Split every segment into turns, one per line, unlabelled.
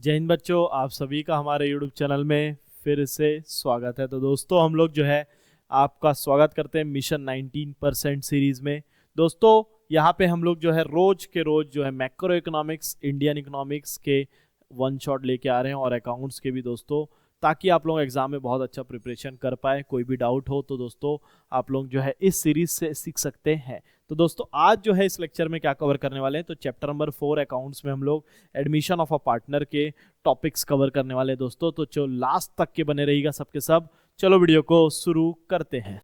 जय हिंद बच्चों, आप सभी का हमारे YouTube चैनल में फिर से स्वागत है। तो दोस्तों हम लोग जो है आपका स्वागत करते हैं मिशन 19% सीरीज में। दोस्तों यहाँ पे हम लोग जो है रोज के रोज जो है मैक्रो इकोनॉमिक्स, इंडियन इकोनॉमिक्स के वन शॉट लेके आ रहे हैं और अकाउंट्स के भी दोस्तों, ताकि आप लोग एग्जाम में बहुत अच्छा प्रिपरेशन कर पाए। कोई भी डाउट हो तो दोस्तों आप लोग जो है इस सीरीज से सीख सकते हैं। तो दोस्तों आज जो है इस लेक्चर में क्या कवर करने वाले हैं, तो चैप्टर नंबर 4 अकाउंट्स में हम लोग एडमिशन ऑफ अ पार्टनर के टॉपिक्स कवर करने वाले हैं दोस्तों। तो जो लास्ट तक के बने रहिएगा सबके सब। चलो वीडियो को शुरू करते हैं।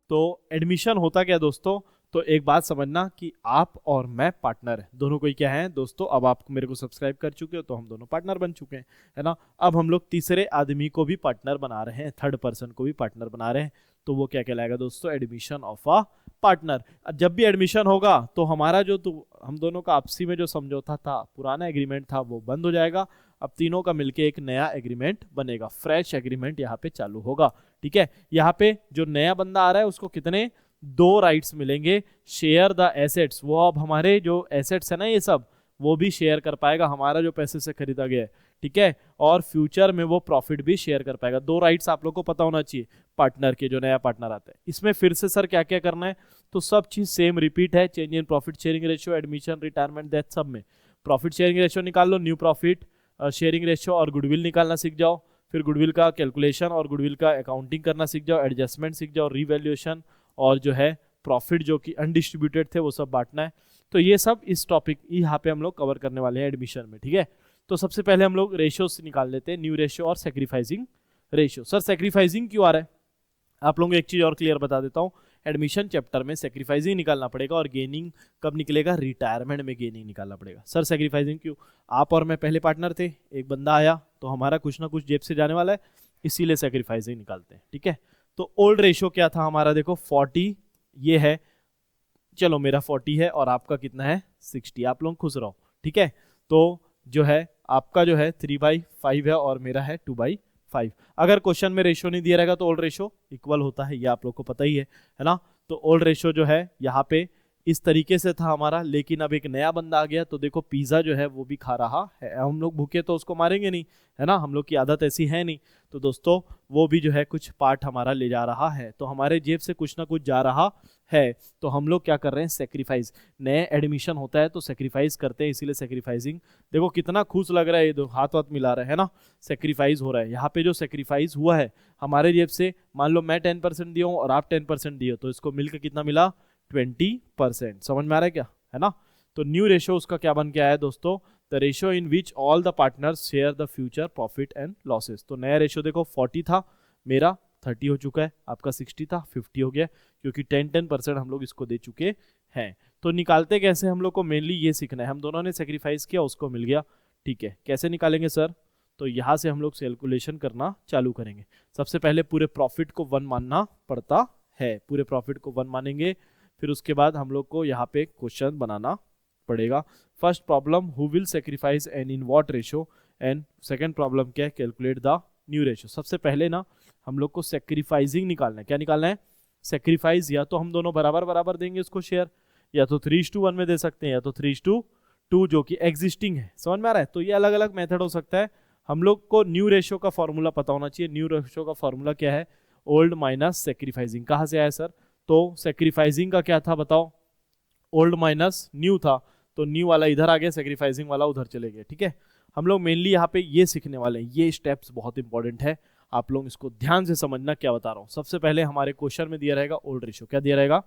तो एडमिशन होता क्या दोस्तों, तो एक बात समझना कि आप और मैं पार्टनर हैं, दोनों कोई क्या है दोस्तों। अब आप मेरे को सब्सक्राइब कर चुके हो तो हम दोनों पार्टनर बन चुके हैं, है ना। अब हम लोग तीसरे आदमी को भी पार्टनर बना रहे हैं, थर्ड पर्सन को भी पार्टनर बना रहे हैं। तो वो क्या कहलाएगा दोस्तों, एडमिशन ऑफ अ पार्टनर। जब भी एडमिशन होगा तो हमारा जो हम दोनों का आपसी में जो समझौता था, पुराना एग्रीमेंट था, वो बंद हो जाएगा। अब तीनों का मिलके एक नया एग्रीमेंट बनेगा, फ्रेश एग्रीमेंट यहाँ पे चालू होगा। ठीक है, यहाँ पे जो नया बंदा आ रहा है उसको कितने 2 राइट्स मिलेंगे। शेयर द एसेट्स, वो अब हमारे जो एसेट्स है ना ये सब, वो भी शेयर कर पाएगा, हमारा जो पैसे से खरीदा गया है। ठीक है, और फ्यूचर में वो प्रॉफिट भी शेयर कर पाएगा। 2 राइट्स आप लोग को पता होना चाहिए पार्टनर के, जो नया पार्टनर आता है। इसमें फिर से सर क्या क्या करना है, तो सब चीज सेम रिपीट है। Change in profit sharing ratio, admission, retirement, death, सब में प्रॉफिट शेयरिंग रेशियो निकाल लो, न्यू प्रॉफिट शेयरिंग रेशियो और गुडविल निकालना सीख जाओ। फिर गुडविल का कैलकुलेशन और गुडविल का अकाउंटिंग करना सीख जाओ, एडजस्टमेंट सीख जाओ, रीवैल्यूएशन, और जो है प्रॉफिट जो कि अनडिस्ट्रीब्यूटेड थे वो सब बांटना है। तो ये सब इस टॉपिक यहाँ पे हम लोग कवर करने वाले हैं एडमिशन में। ठीक है, तो सबसे पहले हम लोग रेशियो से निकाल लेते हैं, न्यू रेशियो और सेक्रीफाइसिंग रेशियो। सर सेक्रीफाइसिंग क्यों आ रहा है, आप लोगों को एक चीज और क्लियर बता देता हूँ। एडमिशन चैप्टर में सेक्रीफाइसिंग निकालना पड़ेगा और गेनिंग कब निकलेगा, रिटायरमेंट में गेनिंग निकालना पड़ेगा। सर सेक्रीफाइसिंग क्यों, आप और मैं पहले पार्टनर थे, एक बंदा आया तो हमारा कुछ ना कुछ जेब से जाने वाला है, इसीलिए सेक्रीफाइसिंग निकालते हैं। ठीक है, तो ओल्ड रेशियो क्या था हमारा, देखो 40 ये है, चलो मेरा 40 है और आपका कितना है 60, आप लोग खुश रहो। ठीक है, तो जो है आपका जो है 3/5 है और मेरा है 2/5। अगर क्वेश्चन में रेशियो नहीं दिया रहेगा तो ओल्ड रेशियो इक्वल होता है, ये आप लोग को पता ही है ना। तो ओल्ड रेशियो जो है यहाँ पे इस तरीके से था हमारा, लेकिन अब एक नया बंदा आ गया तो देखो पिज्जा जो है वो भी खा रहा है। हम लोग भूखे तो उसको मारेंगे नहीं, है ना, हम लोग की आदत ऐसी है नहीं। तो दोस्तों वो भी जो है कुछ पार्ट हमारा ले जा रहा है, तो हमारे जेब से कुछ ना कुछ जा रहा है। तो हम लोग क्या कर रहे हैं, सेक्रीफाइस। नए एडमिशन होता है तो सेक्रीफाइस करते हैं, इसीलिए सेक्रीफाइसिंग। देखो कितना खुश लग रहा है, ये दो हाथ वाथ मिला रहा है ना, सेक्रीफाइस हो रहा है। यहाँ पे जो सेक्रीफाइस हुआ है हमारे जेब से, मान लो मैं 10% दिया हूँ और आप 10% दिए, तो इसको मिलकर कितना मिला, 20%। समझ में आ रहा है क्या, है ना। तो न्यू रेशियो उसका क्या बन के आया है दोस्तों, the ratio in which all the partners share the future profit and losses. तो नया रेशियो देखो 40 था, मेरा 30 हो चुका है, आपका 60 था 50 हो गया, क्योंकि 10% हम लोग इसको दे चुके हैं। तो निकालते कैसे, हम लोग को मेनली ये सीखना है। हम दोनों ने सेक्रीफाइस किया, उसको मिल गया। ठीक है, कैसे निकालेंगे सर, तो यहाँ से हम लोग कैलकुलेशन करना चालू करेंगे। सबसे पहले पूरे प्रॉफिट को 1 मानना पड़ता है, पूरे प्रॉफिट को 1 मानेंगे। फिर उसके बाद हम लोग को यहाँ पे क्वेश्चन बनाना पड़ेगा। First problem, who will sacrifice and in what ratio, and second problem क्या है, कैलकुलेट द न्यू रेशियो। सबसे पहले ना हम लोग को सेक्रीफाइसिंग निकालना है। क्या निकालना है, सेक्रीफाइस। या तो हम दोनों बराबर बराबर देंगे उसको शेयर, या तो 3:1 में दे सकते हैं, या तो 3:2 जो कि एग्जिस्टिंग है। समझ में आ रहा है, तो ये अलग अलग मेथड हो सकता है। हम लोग को न्यू रेशियो का फॉर्मूला पता होना चाहिए। न्यू रेशियो का फॉर्मूला क्या है, ओल्ड माइनस सेक्रीफाइसिंग। कहाँ से आया सर, तो सेक्रीफाइसिंग का क्या था बताओ, ओल्ड माइनस न्यू था, तो न्यू वाला इधर आ गया, सेक्रीफाइसिंग वाला उधर चले गए। ठीक है, हम लोग मेनली यहाँ पे ये सीखने वाले हैं, ये स्टेप्स बहुत इंपॉर्टेंट है, आप लोग इसको ध्यान से समझना क्या बता रहा हूँ। सबसे पहले हमारे क्वेश्चन में दिया रहेगा ओल्ड रेशियो, क्या दिया रहेगा,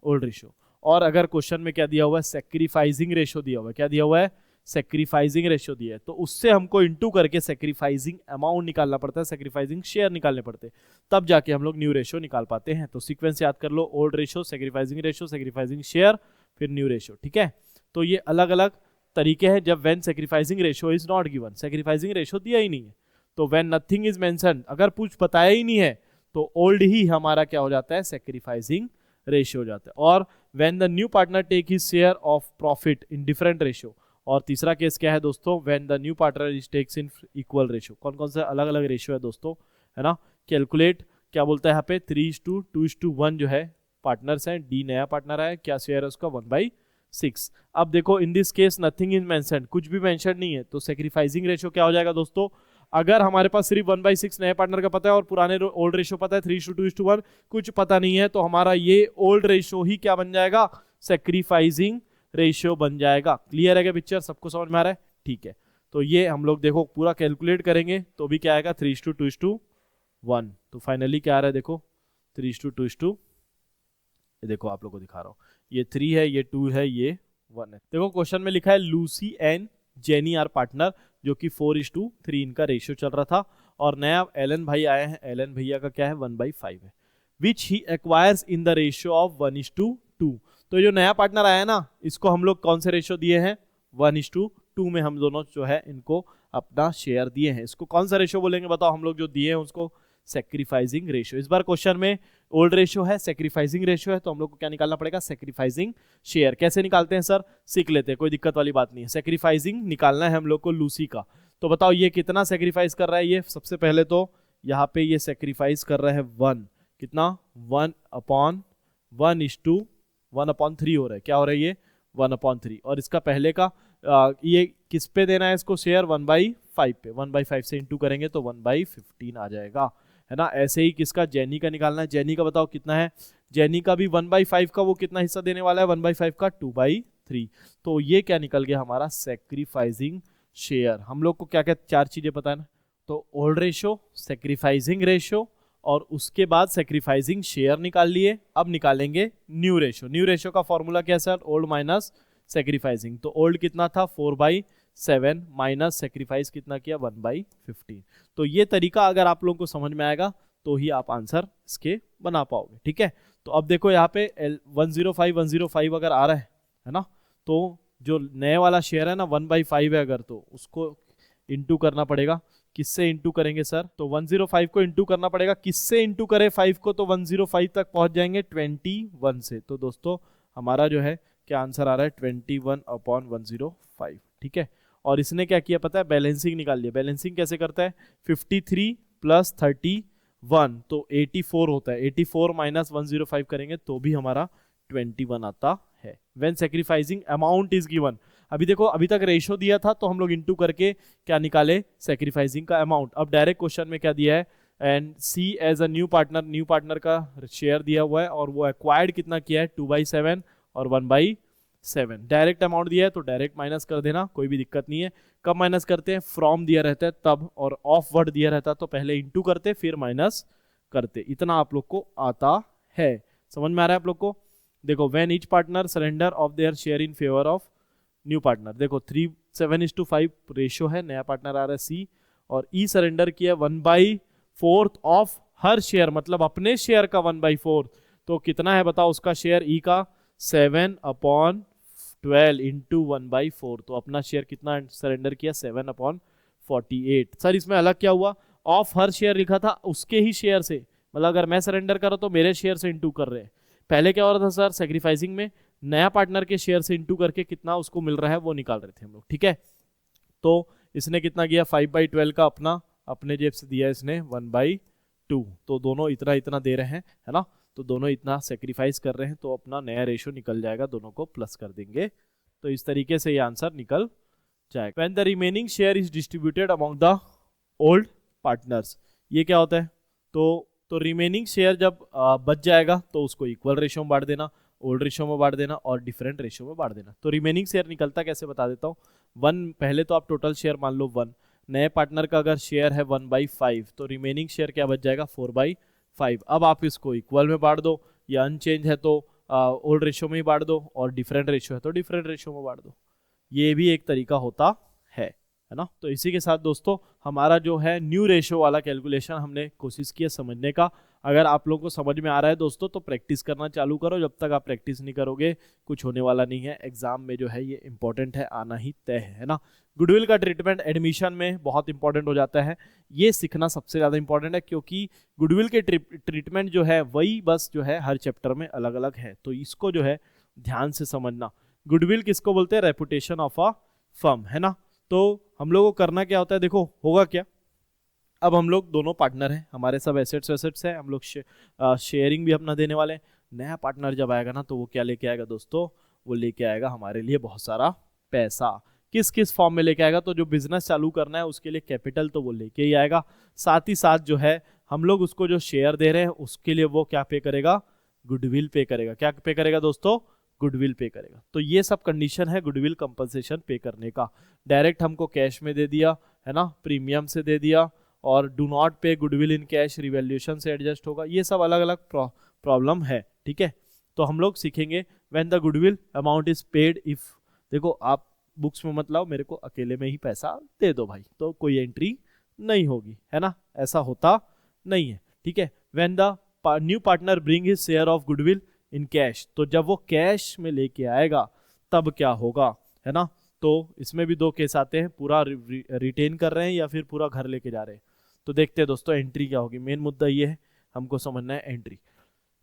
ओल्ड रेशियो। और अगर क्वेश्चन में क्या दिया हुआ है, सेक्रीफाइसिंग रेशियो दिया हुआ है, क्या दिया हुआ है, सेक्रीफाइसिंग रेशियो दिया है, तो उससे हमको इंटू करके सेक्रीफाइसिंग अमाउंट निकालना पड़ता है, सेक्रीफाइसिंग शेयर निकालने पड़ते हैं, तब जाके हम लोग न्यू रेशियो निकाल पाते हैं। तो सीक्वेंस याद कर लो, ओल्ड रेशियो, सेक्रीफाइसिंग शेयर, फिर न्यू रेशियो। ठीक है, तो ये अलग अलग तरीके हैं। जब when sacrificing ratio is not given, sacrificing ratio दिया ही नहीं है, तो व्हेन नथिंग इज मेंशन्ड, अगर कुछ बताया ही नहीं है, तो ओल्ड ही हमारा क्या हो जाता है, सेक्रीफाइसिंग रेशियो हो जाता है। और when the new partner take his share of profit in different ratio, और तीसरा केस क्या है दोस्तों, when the new partner takes in equal ratio. कौन कौन से अलग अलग रेशियो है दोस्तों, है ना। कैलकुलेट क्या बोलता है यहाँ पे 3:2:1 जो है पार्टनर्स हैं, डी नया पार्टनर है, क्या शेयर है उसका 1/6। अब देखो in this case nothing is mentioned, कुछ भी मेंशन नहीं है, तो सेक्रीफाइसिंग रेशियो क्या हो जाएगा दोस्तों, अगर हमारे पास सिर्फ 1/6 नए पार्टनर का पता है और पुराने ओल्ड रेशियो पता है 3:2:1, कुछ पता नहीं है, तो हमारा ये ओल्ड रेशियो ही क्या बन जाएगा, सेक्रीफाइसिंग रेशियो बन जाएगा। क्लियर है क्या पिक्चर, सबको समझ में आ रहा है? ठीक है, तो ये हम लोग देखो पूरा कैलकुलेट करेंगे तो भी क्या आएगा 3:2:1। तो फाइनली क्या आ रहा है देखो 3:2:2, ये देखो आप लोग को दिखा रहा हूँ, ये 3 है, ये 2 है, ये 1 है। देखो क्वेश्चन में लिखा है Lucy and Jenny are partner, जो कि 4:3 इनका रेशियो चल रहा था, और नया एलन भाई आए हैं, एलन भैया का क्या है 1/5 है, which he acquires in the ratio of 1:2। तो जो नया पार्टनर आया है ना, इसको हम लोग कौन से रेशियो दिए हैं, 1:2 में हम दोनों जो है इनको अपना शेयर दिए हैं। इसको कौन सा रेशियो बोलेंगे बताओ, हम लोग जो दिए हैं उसको सेक्रीफाइसिंग रेशियो। इस बार क्वेश्चन में ओल्ड रेशियो है, सेक्रीफाइसिंग रेशियो है, तो हम लोग को क्या निकालना पड़ेगा, सेक्रीफाइसिंग शेयर। कैसे निकालते हैं सर, सीख लेते हैं, कोई दिक्कत वाली बात नहीं है। सेक्रीफाइसिंग निकालना है हम लोग को लूसी का, तो बताओ ये कितना सेक्रीफाइस कर रहा है, ये सबसे पहले तो यहाँ पे ये सेक्रीफाइस कर रहा है 1, कितना 1/1 हो रहा है, क्या हो रहा है ये 1/3, और इसका पहले का ये किस पे देना है इसको शेयर, 1/5 पे, 1/5 से इंटू करेंगे तो 1/15 आ जाएगा, है ना। ऐसे ही किसका, जेनी का निकालना है, जेनी का बताओ कितना है, जेनी का भी 1/5 का वो कितना हिस्सा देने वाला है, 1/5 का 2/3, तो ये क्या निकल गया हमारा सेक्रीफाइसिंग शेयर। हम लोग को क्या क्या 4 चीजें पता है ना, तो ओल्ड रेशियो, सेक्रीफाइसिंग रेशियो, और उसके बाद सेक्रीफाइसिंग शेयर निकाल लिए। अब निकालेंगे न्यू रेशियो। न्यू रेशियो का फॉर्मूला क्या है सर, ओल्ड माइनस सेक्रीफाइसिंग, तो ओल्ड कितना था 4/7 माइनस सेक्रीफाइस कितना किया 1/15। तो ये तरीका अगर आप लोगों को समझ में आएगा तो ही आप आंसर इसके बना पाओगे, ठीक है। तो अब देखो यहाँ पे 105 अगर आ रहा है ना, तो जो नए वाला शेयर है ना 1/5 है अगर, तो उसको इंटू करना पड़ेगा, किससे इंटू करेंगे सर, तो 105 को इंटू करना पड़ेगा, किससे इंटू करें 5 को, तो 105 तक पहुंच जाएंगे 21 से। तो दोस्तों हमारा जो है क्या आंसर आ रहा है 21/105, ठीक है। और इसने क्या किया पता है, बैलेंसिंग निकाल लिया। बैलेंसिंग कैसे करता है, 53 + 31 तो 84 होता है, 84 माइनस 105 करेंगे तो भी हमारा 21 आता है। When sacrificing amount is given, अभी देखो अभी तक रेशियो दिया था तो हम लोग इंटू करके क्या निकाले, सेक्रीफाइसिंग का अमाउंट। अब डायरेक्ट क्वेश्चन में क्या दिया है, and C as a new partner, new partner का शेयर दिया हुआ है, और वो एक्वायर्ड कितना किया है 2/7 और 1/7। डायरेक्ट अमाउंट दिया है तो डायरेक्ट माइनस कर देना, कोई भी दिक्कत नहीं है। कब माइनस करते हैं, फ्रॉम दिया रहता है तब, और ऑफ वर्ड दिया रहता है तो पहले इंटू करते फिर माइनस करते। इतना आप लोग को आता है, समझ में आ रहा है आप लोग को। देखो when each partner surrender of their share in favour of new partner, देखो 7:5 रेशियो है, नया पार्टनर आ रहा है सी, और ई सरेंडर किया 1/4 ऑफ हर शेयर, मतलब अपने शेयर का 1/4, तो कितना है बताओ उसका शेयर, ई का 7/12 इंटू 1/4, तो अपना शेयर कितना सरेंडर किया 7/48। सर इसमें अलग क्या हुआ, ऑफ हर शेयर लिखा था उसके ही शेयर से, मतलब अगर मैं सरेंडर कर रहा तो मेरे शेयर से इंटू कर रहे हैं। पहले क्या हो रहा था सर, सेक्रीफाइसिंग में नया पार्टनर के शेयर से इंटू करके कितना उसको मिल रहा है वो निकाल रहे थे हम लोग, ठीक है। तो इसने कितना किया 5/12 का अपना अपने जेब से दिया इसने 1/2, तो दोनों इतना इतना दे रहे हैं, है ना, तो दोनों इतना सेक्रीफाइस कर रहे हैं, तो अपना नया रेशियो निकल जाएगा, दोनों को प्लस कर देंगे, तो इस तरीके से ये आंसर निकल जाएगा। When the remaining share is distributed among the old partners, ये क्या होता है, तो रिमेनिंग शेयर जब बच जाएगा तो उसको इक्वल रेशियो में बांट देना, ओल्ड रेशियो में बांट देना और डिफरेंट रेशियो में बांट देना। तो रिमेनिंग शेयर निकलता कैसे बता देता हूँ, 1 पहले तो आप टोटल शेयर मान लो 1, नए पार्टनर का अगर शेयर है 1/5 तो रिमेनिंग शेयर क्या बच जाएगा 4/5। अब आप इसको इक्वल में बांट दो, या अनचेंज है तो ओल्ड रेशियो में ही बांट दो, और डिफरेंट रेशियो है तो डिफरेंट रेशियो में बांट दो। ये भी एक तरीका होता है ना। तो इसी के साथ दोस्तों हमारा जो है न्यू रेशियो वाला कैलकुलेशन हमने कोशिश की है समझने का। अगर आप लोगों को समझ में आ रहा है दोस्तों तो प्रैक्टिस करना चालू करो, जब तक आप प्रैक्टिस नहीं करोगे कुछ होने वाला नहीं है। एग्जाम में जो है ये इंपॉर्टेंट है, आना ही तय है ना। गुडविल का ट्रीटमेंट एडमिशन में बहुत इंपॉर्टेंट हो जाता है, ये सीखना सबसे ज़्यादा इंपॉर्टेंट है, क्योंकि गुडविल के ट्रीटमेंट जो है वही बस जो है हर चैप्टर में अलग अलग है, तो इसको जो है ध्यान से समझना। गुडविल किसको बोलते हैं, रेपुटेशन ऑफ अ फर्म, है ना। तो हम लोगों को करना क्या होता है, देखो होगा क्या, अब हम लोग दोनों पार्टनर हैं, हमारे सब एसेट्स हैं, हम लोग शेयरिंग भी अपना देने वाले हैं। नया पार्टनर जब आएगा ना तो वो क्या लेके आएगा दोस्तों, वो लेके आएगा हमारे लिए बहुत सारा पैसा। किस किस फॉर्म में लेके आएगा, तो जो बिजनेस चालू करना है उसके लिए कैपिटल तो वो लेके ही आएगा, साथ ही साथ जो है हम लोग उसको जो शेयर दे रहे हैं उसके लिए वो क्या पे करेगा, गुडविल पे करेगा। क्या पे करेगा दोस्तों, गुडविल पे करेगा। तो ये सब कंडीशन है गुडविल कंपनसेशन पे करने का। डायरेक्ट हमको कैश में दे दिया है ना, प्रीमियम से दे दिया, और डू नॉट पे गुडविल इन कैश, रिवैल्यूएशन से एडजस्ट होगा, ये सब अलग अलग प्रॉब्लम है, ठीक है। तो हम लोग सीखेंगे when the goodwill amount is paid if, देखो आप बुक्स में मत लाओ, मेरे को अकेले में ही पैसा दे दो भाई, तो कोई एंट्री नहीं होगी, है ना, ऐसा होता नहीं है, ठीक है। When the new partner bring his share of goodwill in cash, तो जब वो कैश में लेके आएगा तब क्या होगा, है ना। तो इसमें भी दो केस आते हैं, पूरा रिटेन कर रहे हैं या फिर पूरा घर लेके जा रहे हैं। तो देखते हैं दोस्तों एंट्री क्या होगी, मेन मुद्दा ये है, हमको समझना है एंट्री।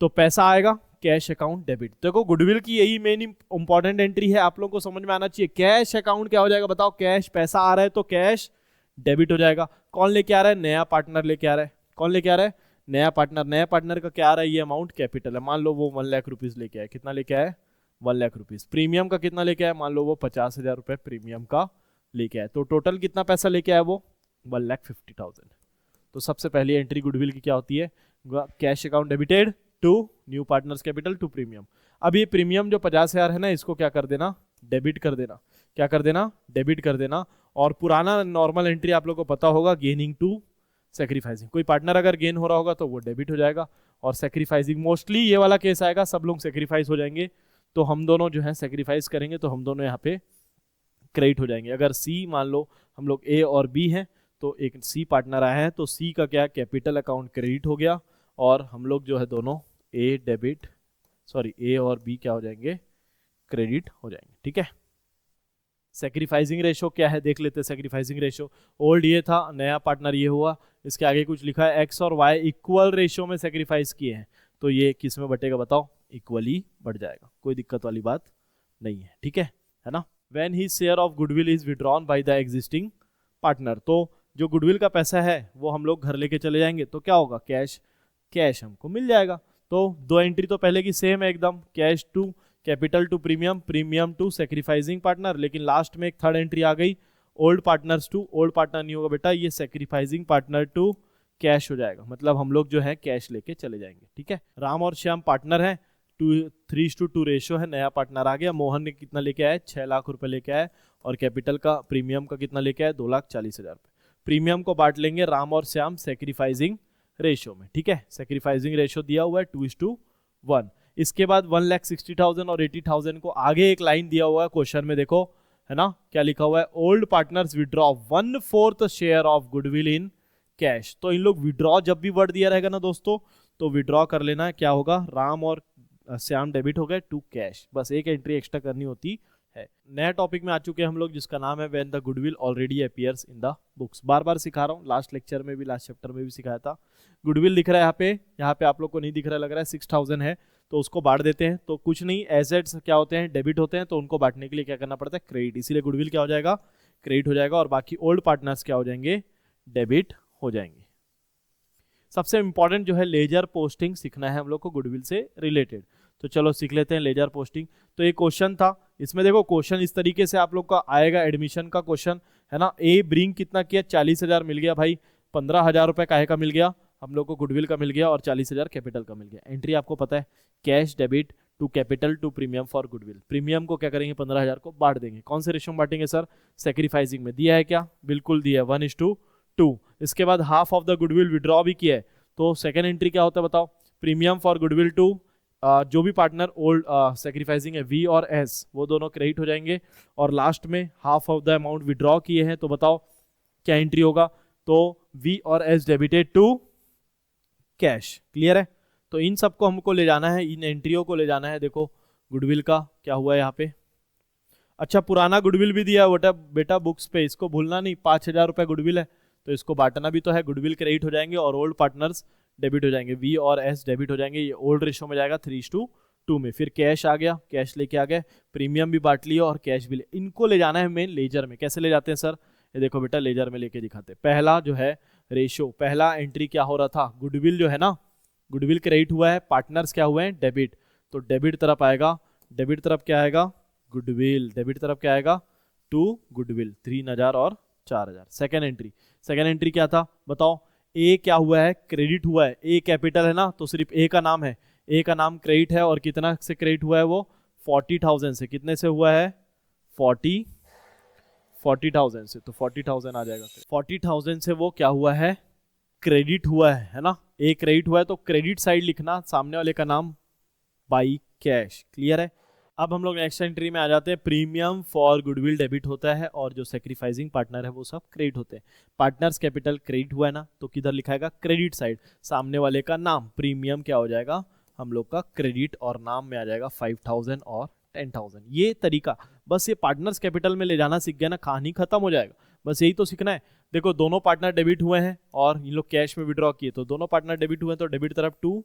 तो पैसा आएगा कैश अकाउंट डेबिट, देखो गुडविल की यही मेन इंपॉर्टेंट एंट्री है, आप लोगों को समझ में आना चाहिए। कैश अकाउंट क्या हो जाएगा बताओ, कैश पैसा आ रहा है तो कैश डेबिट हो जाएगा। कौन लेके आ रहा है, नया पार्टनर लेके आ रहा है। कौन लेके आ रहा है, नया पार्टनर। नया पार्टनर का क्या आ रहा है, ये अमाउंट कैपिटल है, मान लो वो 1 लाख रुपीज लेके आए, कितना लेके आए, 1 लाख रुपीज। प्रीमियम का कितना लेके आए, मान लो वो 50,000 रुपए प्रीमियम का लेके आए, तो टोटल कितना पैसा लेके आया वो 1,50,000। तो सबसे पहली एंट्री गुडविल की क्या होती है, cash account debited to new partners capital to premium. अब ये प्रीमियम जो 50,000 है ना, इसको क्या कर देना, डेबिट कर देना। क्या कर देना, डेबिट कर देना। और पुराना नॉर्मल एंट्री आप लोग को पता होगा, गेनिंग टू सेक्रीफाइसिंग। कोई पार्टनर अगर गेन हो रहा होगा तो वो डेबिट हो जाएगा, और सेक्रीफाइसिंग मोस्टली ये वाला केस आएगा, सब लोग सेक्रीफाइस हो जाएंगे, तो हम दोनों जो है सेक्रीफाइस करेंगे, तो हम दोनों यहाँ पे क्रेडिट हो जाएंगे। अगर सी, मान लो हम लोग ए और बी हैं, तो एक सी पार्टनर आया है, तो सी का क्या, कैपिटल अकाउंट क्रेडिट हो गया, और हम लोग जो है दोनों ए और बी क्या हो जाएंगे, क्रेडिट हो जाएंगे, ठीक है। सेक्रीफाइसिंग रेशो क्या है देख लेते हैं। सेक्रीफाइसिंग रेशो, ओल्ड ये था, नया पार्टनर ये हुआ, इसके आगे कुछ लिखा है एक्स और वाई इक्वल रेशो में सेक्रीफाइस किए हैं, तो ये किस में बटेगा बताओ, इक्वली बढ़ जाएगा, कोई दिक्कत वाली बात नहीं है, ठीक है ना। When he share of goodwill is withdrawn by the existing partner, तो जो गुडविल का पैसा है वो हम लोग घर लेके चले जाएंगे, तो क्या होगा, कैश हमको मिल जाएगा। तो दो एंट्री तो पहले की सेम है एकदम, cash to capital to premium, premium to sacrificing partner, लेकिन लास्ट में एक थर्ड एंट्री आ गई, old partners to, old partner नहीं होगा बेटा, ये सेक्रीफाइसिंग पार्टनर टू कैश हो जाएगा, मतलब हम लोग जो है कैश लेके चले जाएंगे, ठीक है। राम और श्याम पार्टनर है, 3:2 रेशो है, नया पार्टनर आ गया, मोहन ने कितना लेके आया, 6 लाख रुपए लेके आया, और कैपिटल का प्रीमियम का कितना लेके आया, 2,40,000 रुपए। प्रीमियम को बांट लेंगे राम और श्याम सेक्रीफाइसिंग रेशो में, ठीक है। सेक्रीफाइसिंग रेशो दिया हुआ है 2:1। इसके बाद 1,60,000 और 80,000 को आगे एक लाइन दिया हुआ है क्वेश्चन में, देखो है ना, क्या लिखा हुआ है, old partners withdraw 1/4 share of goodwill in cash. तो इन लोग विड्रॉ, जब भी वर्ड दिया रहेगा ना दोस्तों, तो विड्रॉ कर लेना है, क्या होगा, राम और श्याम डेबिट हो गए टू कैश, बस एक एंट्री एक्स्ट्रा करनी होती है। नया टॉपिक में आ चुके हैं हम लोग, जिसका नाम है when the goodwill already appears in the books. बार बार सिखा रहा हूँ, लास्ट लेक्चर में भी, लास्ट चैप्टर में भी सिखाया था। गुडविल दिख रहा है यहाँ पे आप लोग को नहीं दिख रहा, लग रहा है 6,000 है, तो उसको बांट देते हैं। तो कुछ नहीं, एसेट्स क्या होते हैं, डेबिट होते हैं, तो उनको बांटने के लिए क्या करना पड़ता है, क्रेडिट, इसीलिए गुडविल क्या हो जाएगा, क्रेडिट हो जाएगा, और बाकी ओल्ड पार्टनर्स क्या हो जाएंगे, डेबिट हो जाएंगे। सबसे इंपॉर्टेंट जो है लेजर पोस्टिंग सीखना है हम लोग को गुडविल से रिलेटेड, तो चलो सीख लेते हैं लेजर पोस्टिंग। तो एक क्वेश्चन था, इसमें देखो क्वेश्चन इस तरीके से आप लोग का आएगा, एडमिशन का क्वेश्चन है ना। ए ब्रिंग कितना किया, 40,000 मिल गया भाई, 15,000 रुपए काहे का मिल गया, हम लोग को गुडविल का मिल गया, और 40,000 कैपिटल का मिल गया। एंट्री आपको पता है, cash debit to capital to premium for goodwill. Premium को क्या करेंगे, 15,000 को बांट देंगे। कौन से रेशो में बांटेंगे सर, सेक्रीफाइसिंग में। दिया है क्या, बिल्कुल दिया है, 1:2। इसके बाद half of the goodwill withdraw भी किया है, तो सेकेंड एंट्री क्या होता है बताओ, प्रीमियम फॉर गुडविल टू जो भी पार्टनर ओल्ड सेक्रीफाइसिंग है, वी और एस, वो दोनों क्रेडिट हो जाएंगे, और लास्ट में half of the amount withdraw किए हैं, तो बताओ क्या एंट्री होगा, तो वी और S debited to cash. Clear है, तो इन सबको हमको ले जाना है, इन एंट्रियों को ले जाना है। देखो गुडविल का क्या हुआ है यहाँ पे, अच्छा पुराना गुडविल भी दिया है बेटा बुक्स पे, इसको भूलना नहीं, 5,000 रुपए गुडविल है, तो इसको बांटना भी तो है। गुडविल क्रेडिट हो जाएंगे और ओल्ड पार्टनर्स डेबिट हो जाएंगे, वी और एस डेबिट हो जाएंगे, ये ओल्ड रेशो में जाएगा 3:2 में। फिर कैश आ गया, कैश लेके आ गए, प्रीमियम भी बांट लिया और कैश भी इनको ले जाना है मेन लेजर में। कैसे ले जाते हैं सर, ये देखो बेटा लेजर में लेके दिखाते हैं। पहला जो है रेशियो, पहला एंट्री क्या हो रहा था, गुडविल जो है ना, गुडविल क्रेडिट हुआ है, पार्टनर्स क्या हुए हैं, डेबिट, तो डेबिट तरफ आएगा, डेबिट तरफ क्या आएगा, गुडविल, डेबिट तरफ क्या आएगा, टू गुडविल 3000 और 4000। सेकेंड एंट्री क्या था बताओ, ए क्या हुआ है, क्रेडिट हुआ है, ए कैपिटल है ना, तो सिर्फ ए का नाम है, ए का नाम क्रेडिट है, और कितना से क्रेडिट हुआ है वो 40,000 से, कितने से हुआ है 40,000 से, तो 40,000 आ जाएगा, 40,000 से वो क्या हुआ है, क्रेडिट हुआ है ना, ए क्रेडिट हुआ है, तो क्रेडिट साइड लिखना, सामने वाले का नाम बाई कैश, क्लियर है। अब हम लोग नेक्स्ट एंट्री में आ जाते हैं, प्रीमियम फॉर गुडविल डेबिट होता है और जो सेक्रीफाइसिंग पार्टनर है वो सब क्रेडिट होते हैं। पार्टनर्स कैपिटल क्रेडिट हुआ है ना, तो किधर लिखाएगा, क्रेडिट साइड, सामने वाले का नाम, प्रीमियम क्या हो जाएगा हम लोग का क्रेडिट, और नाम में आ जाएगा 5,000 और 10,000। ये तरीका, बस ये पार्टनर्स कैपिटल में ले जाना सीख गया ना, कहानी खत्म हो जाएगा, बस यही तो सीखना है। देखो दोनों पार्टनर डेबिट हुए हैं और इन लोग कैश में विड्रॉ किए, तो दोनों पार्टनर डेबिट हुए हैं, तो डेबिट तरफ टू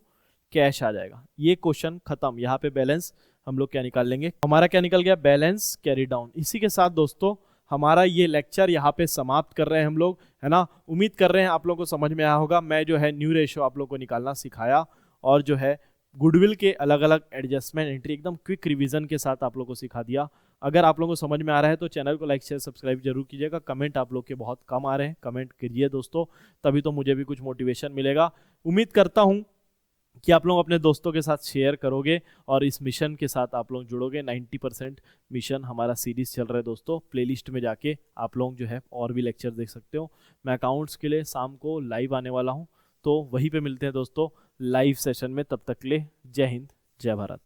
कैश आ जाएगा, ये क्वेश्चन खत्म। यहाँ पे बैलेंस हम लोग क्या निकाल लेंगे, हमारा क्या निकल गया, बैलेंस कैरी डाउन। इसी के साथ दोस्तों हमारा ये लेक्चर यहाँ पे समाप्त कर रहे हैं हम लोग, है ना। उम्मीद कर रहे हैं आप लोगों को समझ में आया होगा। मैं जो है न्यू रेशो आप लोगों को निकालना सिखाया, और जो है गुडविल के अलग अलग एडजस्टमेंट एंट्री एकदम क्विक रिवीजन के साथ आप लोगों को सिखा दिया। अगर आप लोगों को समझ में आ रहा है तो चैनल को लाइक शेयर सब्सक्राइब जरूर कीजिएगा। कमेंट आप लोग के बहुत कम आ रहे हैं, कमेंट कीजिए दोस्तों, तभी तो मुझे भी कुछ मोटिवेशन मिलेगा। उम्मीद करता हूँ कि आप लोग अपने दोस्तों के साथ शेयर करोगे और इस मिशन के साथ आप लोग जुड़ोगे। 90% मिशन हमारा सीरीज चल रहा है दोस्तों, प्लेलिस्ट में जाके आप लोग जो है और भी लेक्चर देख सकते हो। मैं अकाउंट्स के लिए शाम को लाइव आने वाला हूँ, तो वहीं पे मिलते हैं दोस्तों लाइव सेशन में। तब तक के लिए जय हिंद जय भारत।